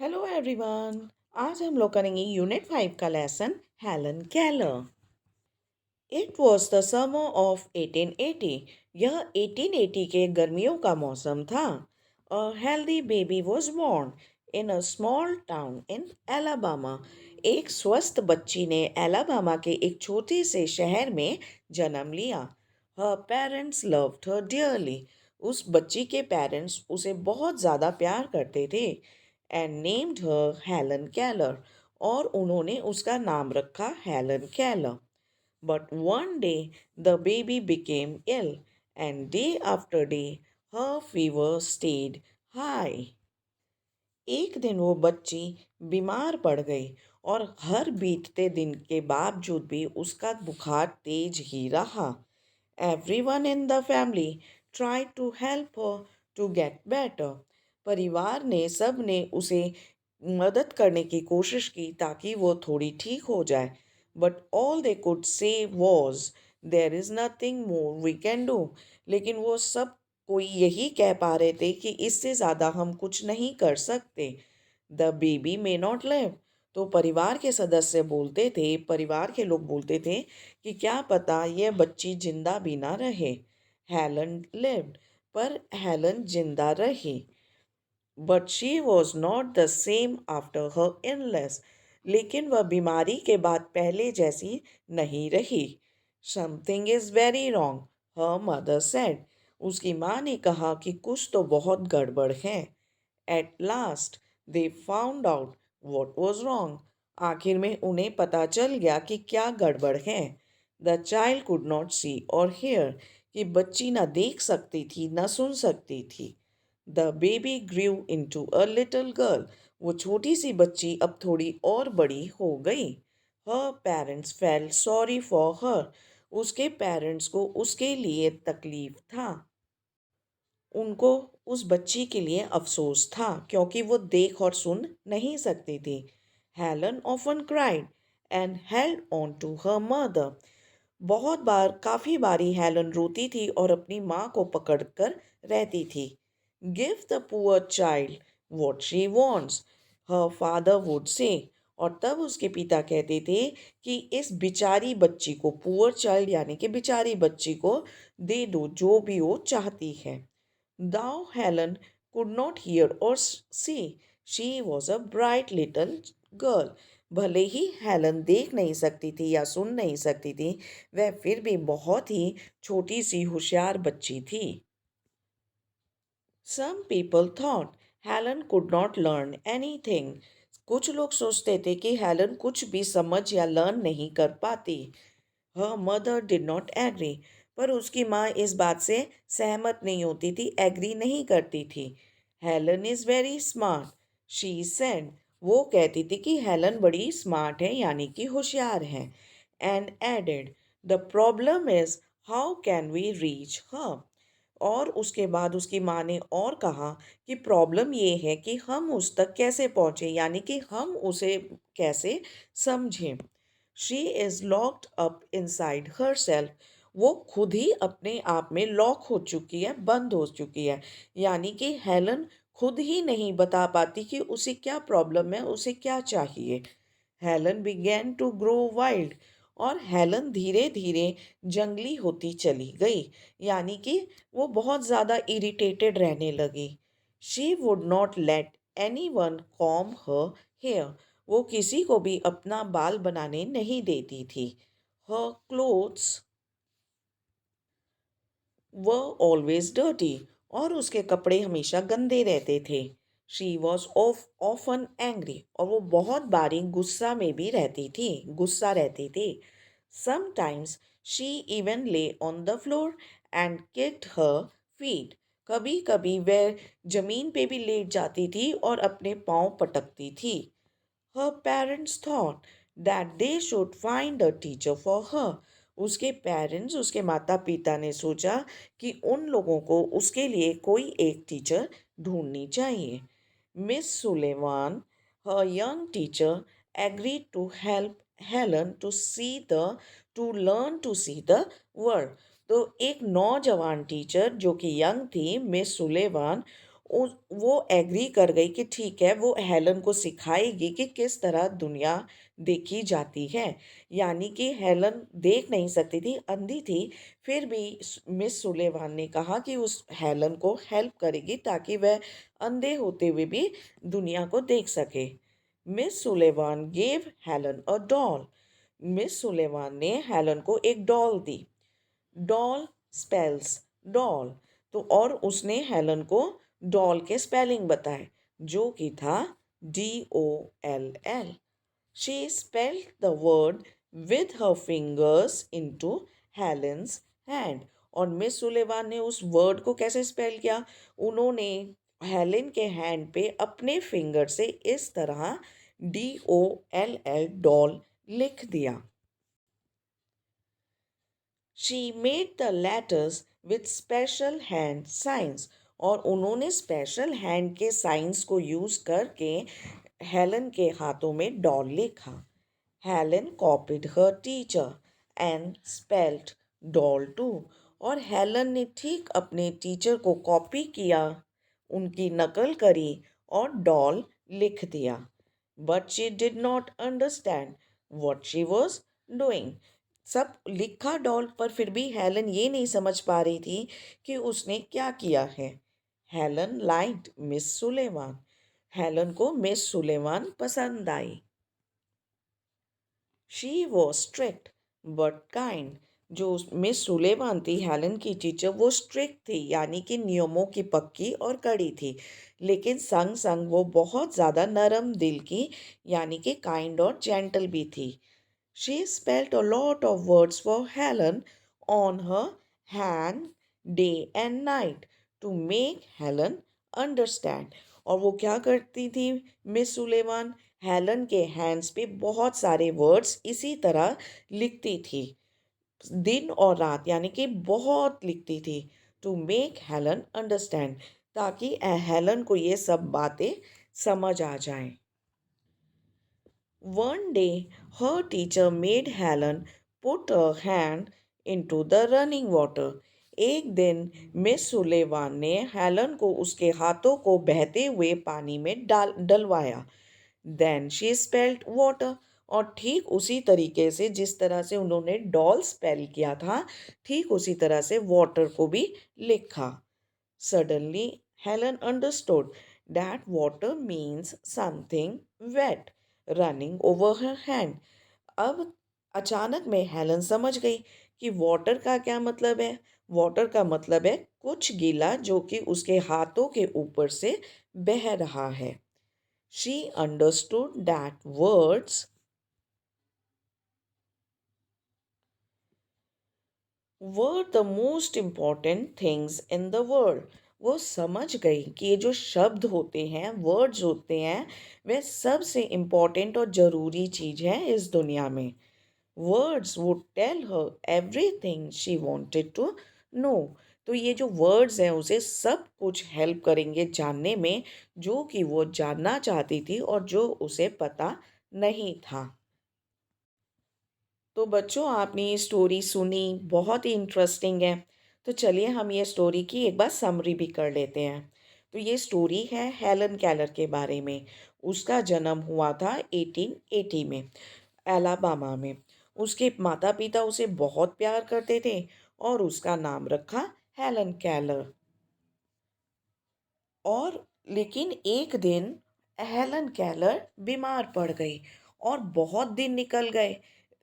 Hello everyone. आज हम लोग करेंगे यूनिट 5 का lesson Helen Keller. It was the summer of 1880। यह 1880 के गर्मियों का मौसम था। A healthy baby was born in a small town in Alabama. एक स्वस्थ बच्ची ने एलाबामा के एक छोटे से शहर में जन्म लिया। हर पेरेंट्स लव्ड हर डियरली। उस बच्ची के पेरेंट्स उसे बहुत ज़्यादा प्यार करते थे। And named her Helen Keller. और उन्होंने उसका नाम रखा Helen Keller. But one day the baby became ill, and day after day her fever stayed high. एक दिन वो बच्ची बीमार पड़ गई और हर बीतते दिन के बावजूद भी उसका बुखार तेज ही रहा। Everyone in the family tried to help her to get better. परिवार ने सब ने उसे मदद करने की कोशिश की ताकि वो थोड़ी ठीक हो जाए। But all they could say was there is nothing more we can do. लेकिन वो सब कोई यही कह पा रहे थे कि इससे ज़्यादा हम कुछ नहीं कर सकते। The baby may not live. तो परिवार के सदस्य बोलते थे, परिवार के लोग बोलते थे कि क्या पता यह बच्ची जिंदा भी ना रहे। Helen lived. पर हेलन जिंदा रही। But she was not the same after her illness. लेकिन वह बीमारी के बाद पहले जैसी नहीं रही। Something is very wrong, her mother said. उसकी माँ ने कहा कि कुछ तो बहुत गड़बड़ है। At last they found out what was wrong. आखिर में उन्हें पता चल गया कि क्या गड़बड़ है। द चाइल्ड कुड नॉट सी और हेयर। कि बच्ची न देख सकती थी न सुन सकती थी। The baby grew into a little girl. वो छोटी सी बच्ची अब थोड़ी और बड़ी हो गई। Her parents felt sorry for her. उसके पेरेंट्स को उसके लिए तकलीफ था। उनको उस बच्ची के लिए अफसोस था क्योंकि वो देख और सुन नहीं सकती थी। Helen often cried and held on to her mother. बहुत बार काफ़ी बारी हेलन रोती थी और अपनी माँ को पकड़कर रहती थी। Give the poor child what she wants, her father would say. और तब उसके पिता कहते थे कि इस बिचारी बच्ची को, पुअर चाइल्ड यानी कि बिचारी बच्ची को दे दो जो भी वो चाहती है। Thou Helen could not hear or see. She was a bright little girl. भले ही हेलन देख नहीं सकती थी या सुन नहीं सकती थी, वह फिर भी बहुत ही छोटी सी होशियार बच्ची थी। Some people thought Helen could not learn anything. कुछ लोग सोचते थे कि हेलन कुछ भी समझ या लर्न नहीं कर पाती। Her mother did not agree. पर उसकी माँ इस बात से सहमत नहीं होती थी, एग्री नहीं करती थी। Helen is very smart, she said. वो कहती थी कि हेलन बड़ी स्मार्ट है यानी कि होशियार है। And added, the problem is how can we reach her. और उसके बाद उसकी माँ ने और कहा कि प्रॉब्लम ये है कि हम उस तक कैसे पहुँचे, यानी कि हम उसे कैसे समझें। She is locked up inside her self. वो खुद ही अपने आप में लॉक हो चुकी है, बंद हो चुकी है। यानी कि हेलन खुद ही नहीं बता पाती कि उसे क्या प्रॉब्लम है, उसे क्या चाहिए। Helen began to grow wild. और हेलन धीरे धीरे जंगली होती चली गई। यानी कि वो बहुत ज़्यादा इरिटेटेड रहने लगी। She would not let anyone comb her hair. वो किसी को भी अपना बाल बनाने नहीं देती थी। हर क्लोथ्स व ऑलवेज डर्टी। और उसके कपड़े हमेशा गंदे रहते थे। She was often angry. और वो बहुत बारी गुस्सा में भी रहती थी, गुस्सा रहती थी। समटाइम्स शी इवन ले on the floor and kicked her feet. कभी कभी वह जमीन पे भी लेट जाती थी और अपने पाँव पटकती थी। Her parents thought that they should find a teacher for her. उसके पेरेंट्स, उसके माता पिता ने सोचा कि उन लोगों को उसके लिए कोई एक टीचर ढूंढनी चाहिए। Miss Sullivan, her young teacher, agreed to help Helen to learn to see the world. तो एक नौजवान टीचर जो कि यंग थी, मिस सुलेवान, वो एग्री कर गई कि ठीक है, वो हेलन को सिखाएगी कि किस तरह दुनिया देखी जाती है। यानी कि हेलन देख नहीं सकती थी, अंधी थी, फिर भी मिस सुलेवान ने कहा कि उस हेलन को हेल्प करेगी ताकि वह अंधे होते हुए भी दुनिया को देख सके। Miss Sullivan gave Helen a doll. Miss Sullivan ने हेलन को एक डॉल दी। Doll spells doll. तो और उसने हेलन को डॉल के स्पेलिंग बताए, जो कि था DOLL। She spelled the word with her fingers into Helens hand. और मिस सुलेवान ने उस वर्ड को कैसे स्पेल किया? उन्होंने हेलेन के हैंड पे अपने फिंगर से इस तरह DOLL डॉल लिख दिया। She made the letters with special hand signs। और उन्होंने स्पेशल हैंड के साइंस को यूज करके हेलन के हाथों में डॉल लिखा। Helen copied her teacher and spelled doll too. और हेलन ने ठीक अपने टीचर को कॉपी किया, उनकी नकल करी और डॉल लिख दिया। But she did not understand what she was doing. सब लिखा डॉल पर फिर भी हेलन ये नहीं समझ पा रही थी कि उसने क्या किया है। Helen liked Miss Sullivan. Helen को मिस सुलेवान पसंद आई। She was strict but kind. जो मिस सुलेवान थी हेलन की टीचर, वो स्ट्रिक्ट थी, यानी कि नियमों की पक्की और कड़ी थी, लेकिन संग संग वो बहुत ज़्यादा नरम दिल की, यानी कि काइंड और जेंटल भी थी। She spelled a lot of words for Helen on her hand day and night to make Helen understand। और वो क्या करती थी मिस सुलेमान? हेलन के हैंड्स पे बहुत सारे वर्ड्स इसी तरह लिखती थी, दिन और रात, यानी कि बहुत लिखती थी। टू मेक हेलन अंडरस्टैंड, ताकि हेलन को ये सब बातें समझ आ जाएं। One day, her teacher made Helen put her hand into the running water। एक दिन मिस सुलेवान ने हेलन को उसके हाथों को बहते हुए पानी में डलवाया। Then she spelled water. और ठीक उसी तरीके से जिस तरह से उन्होंने डॉल स्पेल किया था, ठीक उसी तरह से वाटर को भी लिखा। Suddenly, Helen understood that water means something wet running over her hand। अब अचानक में हेलन समझ गई कि वाटर का क्या मतलब है। वाटर का मतलब है कुछ गीला जो कि उसके हाथों के ऊपर से बह रहा है। She understood that words were the most important things in the world। वो समझ गई कि ये जो शब्द होते हैं, वर्ड्स होते हैं, वे सबसे इम्पोर्टेंट और ज़रूरी चीज़ है इस दुनिया में। Words would tell her everything she wanted to know। तो ये जो वर्ड्स हैं उसे सब कुछ हेल्प करेंगे जानने में, जो कि वो जानना चाहती थी और जो उसे पता नहीं था। तो बच्चों, आपने ये स्टोरी सुनी, बहुत ही इंटरेस्टिंग है। तो चलिए हम ये स्टोरी की एक बार समरी भी कर लेते हैं। तो ये स्टोरी है हेलन केलर के बारे में। उसका जन्म हुआ था 1880 में, एलाबामा में। उसके माता पिता उसे बहुत प्यार करते थे और उसका नाम रखा हेलन केलर। और लेकिन एक दिन हेलन केलर बीमार पड़ गई और बहुत दिन निकल गए,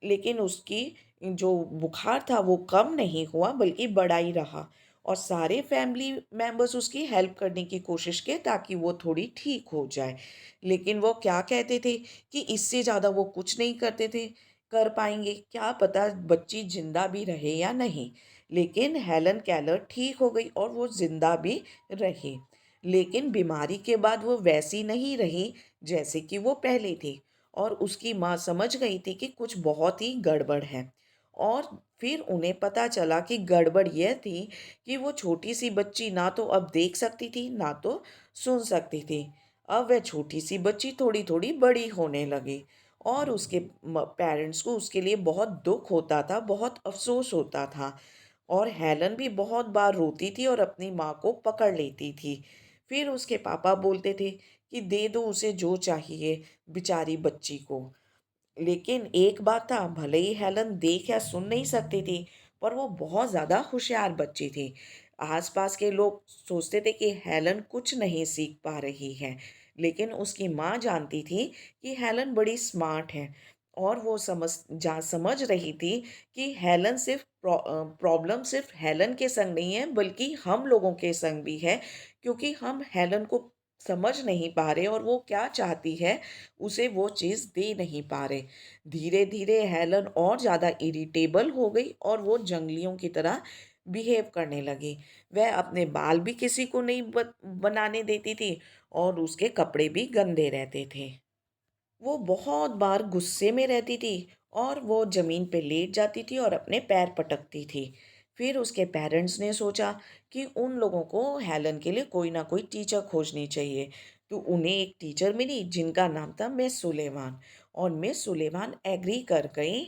लेकिन उसकी जो बुखार था वो कम नहीं हुआ बल्कि बढ़ा ही रहा। और सारे फैमिली मेंबर्स उसकी हेल्प करने की कोशिश किए ताकि वो थोड़ी ठीक हो जाए, लेकिन वो क्या कहते थे कि इससे ज़्यादा वो कुछ नहीं करते थे, कर पाएंगे, क्या पता बच्ची जिंदा भी रहे या नहीं। लेकिन हेलन केलर ठीक हो गई और वो जिंदा भी रही, लेकिन बीमारी के बाद वो वैसी नहीं रही जैसे कि वो पहले थी। और उसकी माँ समझ गई थी कि कुछ बहुत ही गड़बड़ है। और फिर उन्हें पता चला कि गड़बड़ यह थी कि वो छोटी सी बच्ची ना तो अब देख सकती थी ना तो सुन सकती थी। अब वह छोटी सी बच्ची थोड़ी थोड़ी बड़ी होने लगी और उसके पेरेंट्स को उसके लिए बहुत दुख होता था, बहुत अफसोस होता था। और हेलन भी बहुत बार रोती थी और अपनी माँ को पकड़ लेती थी। फिर उसके पापा बोलते थे कि दे दो उसे जो चाहिए, बेचारी बच्ची को। लेकिन एक बात था, भले ही हेलन देख या सुन नहीं सकती थी, पर वो बहुत ज़्यादा होशियार बच्ची थी। आसपास के लोग सोचते थे कि हेलन कुछ नहीं सीख पा रही है, लेकिन उसकी माँ जानती थी कि हेलन बड़ी स्मार्ट है। और वो समझ रही थी कि हेलन प्रॉब्लम सिर्फ हेलन के संग नहीं है, बल्कि हम लोगों के संग भी है, क्योंकि हम हेलन को समझ नहीं पा रहे और वो क्या चाहती है उसे वो चीज़ दे नहीं पा रहे। धीरे धीरे हेलन और ज़्यादा इरिटेबल हो गई और वो जंगलियों की तरह बिहेव करने लगी। वह अपने बाल भी किसी को नहीं बनाने देती थी और उसके कपड़े भी गंदे रहते थे। वो बहुत बार गुस्से में रहती थी और वो ज़मीन पे लेट जाती थी और अपने पैर पटकती थी। फिर उसके पेरेंट्स ने सोचा कि उन लोगों को हेलन के लिए कोई ना कोई टीचर खोजनी चाहिए। तो उन्हें एक टीचर मिली जिनका नाम था मिस सुलेमान। और मिस सुलेमान एग्री कर गई,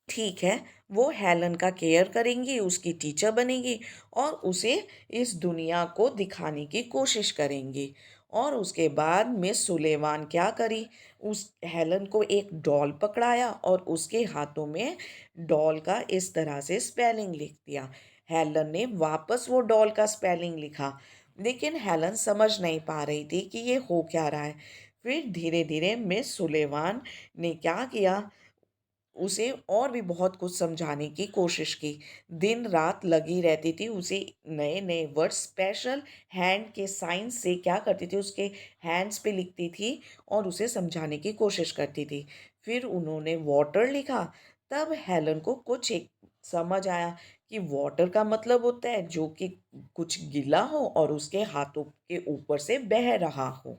ठीक है, वो हेलन का केयर करेंगी, उसकी टीचर बनेंगी और उसे इस दुनिया को दिखाने की कोशिश करेंगी। और उसके बाद मिस सुलेमान क्या करी, उस हेलन को एक डॉल पकड़ाया और उसके हाथों में डॉल का इस तरह से स्पेलिंग लिख दिया। हेलन ने वापस वो डॉल का स्पेलिंग लिखा, लेकिन हेलन समझ नहीं पा रही थी कि ये हो क्या रहा है। फिर धीरे धीरे मिस सुलेमान ने क्या किया, उसे और भी बहुत कुछ समझाने की कोशिश की। दिन रात लगी रहती थी, उसे नए नए वर्ड स्पेशल हैंड के साइन से क्या करती थी, उसके हैंड्स पे लिखती थी और उसे समझाने की कोशिश करती थी। फिर उन्होंने वाटर लिखा। तब हेलन को कुछ एक समझ आया कि वाटर का मतलब होता है जो कि कुछ गीला हो और उसके हाथों के ऊपर से बह रहा हो।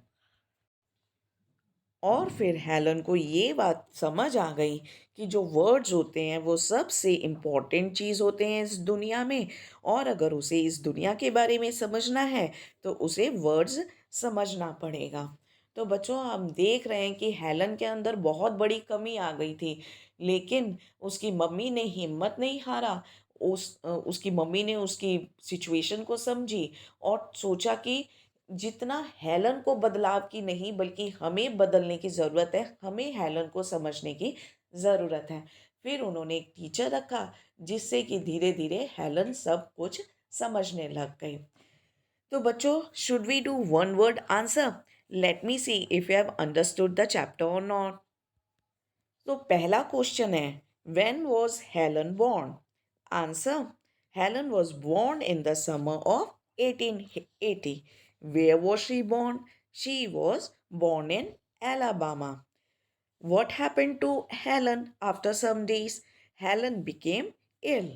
और फिर हेलन को ये बात समझ आ गई कि जो वर्ड्स होते हैं वो सबसे इम्पोर्टेंट चीज़ होते हैं इस दुनिया में। और अगर उसे इस दुनिया के बारे में समझना है तो उसे वर्ड्स समझना पड़ेगा। तो बच्चों, हम देख रहे हैं कि हेलन के अंदर बहुत बड़ी कमी आ गई थी, लेकिन उसकी मम्मी ने हिम्मत नहीं हारा। उसकी मम्मी ने उसकी सिचुएशन को समझी और सोचा कि जितना हेलन को बदलाव की नहीं बल्कि हमें बदलने की ज़रूरत है, हमें हेलन को समझने की ज़रूरत है। फिर उन्होंने एक टीचर रखा जिससे कि धीरे धीरे हेलन सब कुछ समझने लग गई। तो बच्चों, should we do one word answer? Let me see if you have understood the chapter और नॉट। तो पहला क्वेश्चन है, when was Helen born? Answer, Helen was born in the summer of 1880. Where was she born? She was born in Alabama. What happened to Helen after some days? Helen became ill.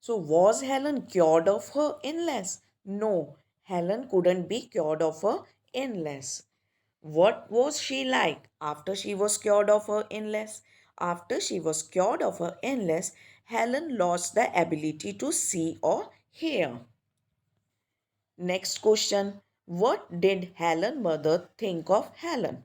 So, was Helen cured of her illness? No, Helen couldn't be cured of her illness. What was she like after she was cured of her illness? After she was cured of her illness, Helen lost the ability to see or hear. Next question. What did Helen's mother think of Helen?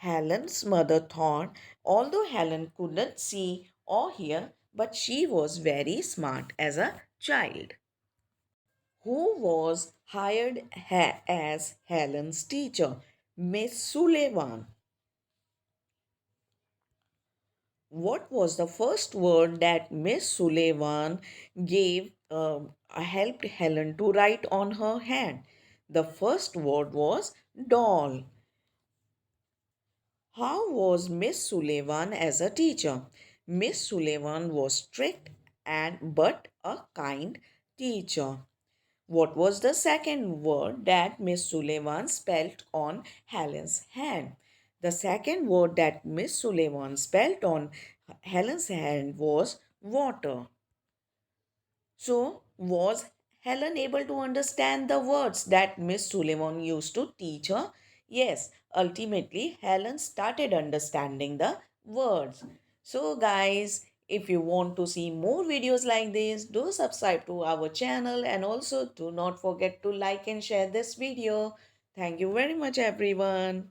Helen's mother thought, although Helen couldn't see or hear, but she was very smart as a child. Who was hired as Helen's teacher? Miss Sullivan. What was the first word that Miss Sullivan helped Helen to write on her hand? The first word was doll. How was Miss Sullivan as a teacher? Miss Sullivan was strict and but a kind teacher. What was the second word that Miss Sullivan spelled on Helen's hand? The second word that Miss Sullivan spelled on Helen's hand was water. So, was Helen able to understand the words that Miss Sullivan used to teach her? Yes, ultimately, Helen started understanding the words. So, guys, if you want to see more videos like this, do subscribe to our channel and also do not forget to like and share this video. Thank you very much, everyone.